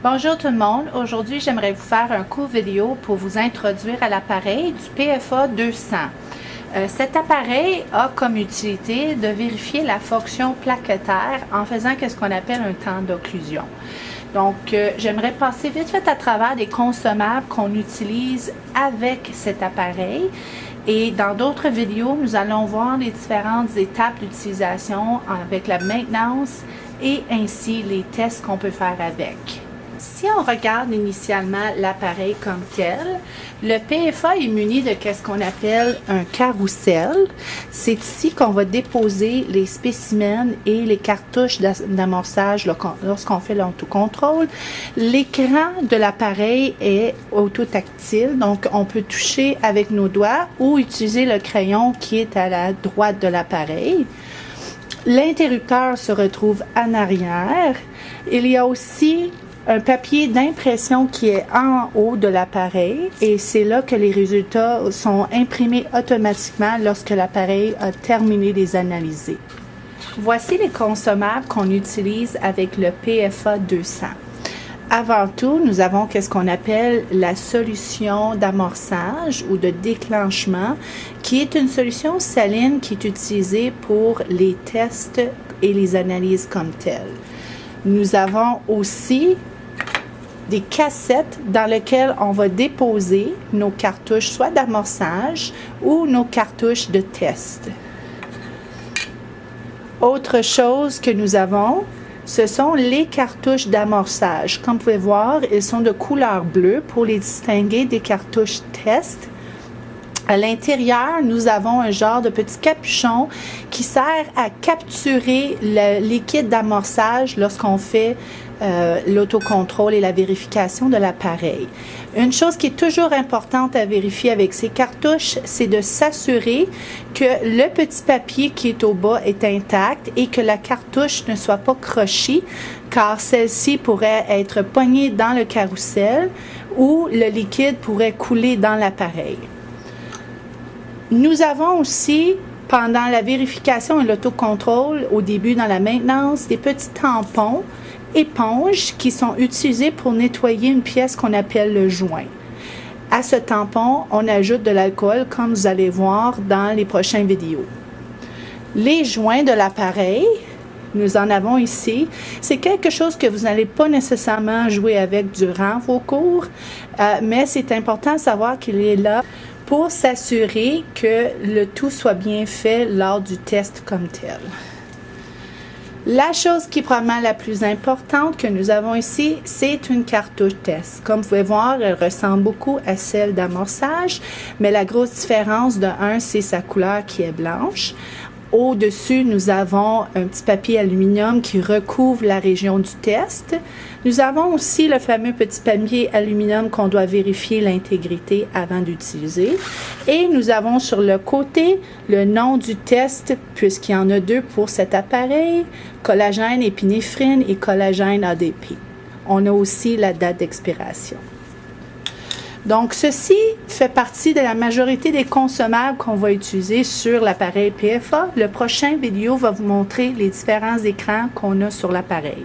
Bonjour tout le monde, aujourd'hui j'aimerais vous faire un court vidéo pour vous introduire à l'appareil du PFA 200. Cet appareil a comme utilité de vérifier la fonction plaquettaire en faisant ce qu'on appelle un temps d'occlusion. Donc j'aimerais passer vite fait à travers des consommables qu'on utilise avec cet appareil. Et dans d'autres vidéos, nous allons voir les différentes étapes d'utilisation avec la maintenance et ainsi les tests qu'on peut faire avec. Si on regarde initialement l'appareil comme tel, le PFA est muni de ce qu'on appelle un carrousel. C'est ici qu'on va déposer les spécimens et les cartouches d'amorçage lorsqu'on fait l'autocontrôle. L'écran de l'appareil est autotactile, donc on peut toucher avec nos doigts ou utiliser le crayon qui est à la droite de l'appareil. L'interrupteur se retrouve en arrière. Il y a aussi un papier d'impression qui est en haut de l'appareil et c'est là que les résultats sont imprimés automatiquement lorsque l'appareil a terminé de les analyser. Voici les consommables qu'on utilise avec le PFA 200. Avant tout, nous avons ce qu'on appelle la solution d'amorçage ou de déclenchement, qui est une solution saline qui est utilisée pour les tests et les analyses comme telles. Nous avons aussi des cassettes dans lesquelles on va déposer nos cartouches, soit d'amorçage ou nos cartouches de test. Autre chose que nous avons, ce sont les cartouches d'amorçage. Comme vous pouvez voir, ils sont de couleur bleue pour les distinguer des cartouches test. À l'intérieur, nous avons un genre de petit capuchon qui sert à capturer le liquide d'amorçage lorsqu'on fait l'autocontrôle et la vérification de l'appareil. Une chose qui est toujours importante à vérifier avec ces cartouches, c'est de s'assurer que le petit papier qui est au bas est intact et que la cartouche ne soit pas crochée, car celle-ci pourrait être poignée dans le carrousel ou le liquide pourrait couler dans l'appareil. Nous avons aussi, pendant la vérification et l'autocontrôle, au début dans la maintenance, des petits tampons, éponges qui sont utilisés pour nettoyer une pièce qu'on appelle le joint. À ce tampon, on ajoute de l'alcool, comme vous allez voir dans les prochaines vidéos. Les joints de l'appareil, nous en avons ici. C'est quelque chose que vous n'allez pas nécessairement jouer avec durant vos cours, mais c'est important de savoir qu'il est là pour s'assurer que le tout soit bien fait lors du test comme tel. La chose qui est probablement la plus importante que nous avons ici, c'est une cartouche test. Comme vous pouvez voir, elle ressemble beaucoup à celle d'amorçage, mais la grosse différence de un, c'est sa couleur qui est blanche. Au-dessus, nous avons un petit papier aluminium qui recouvre la région du test. Nous avons aussi le fameux petit papier aluminium qu'on doit vérifier l'intégrité avant d'utiliser. Et nous avons sur le côté le nom du test, puisqu'il y en a deux pour cet appareil, collagène épinéphrine et collagène ADP. On a aussi la date d'expiration. Donc, ceci fait partie de la majorité des consommables qu'on va utiliser sur l'appareil PFA. Le prochain vidéo va vous montrer les différents écrans qu'on a sur l'appareil.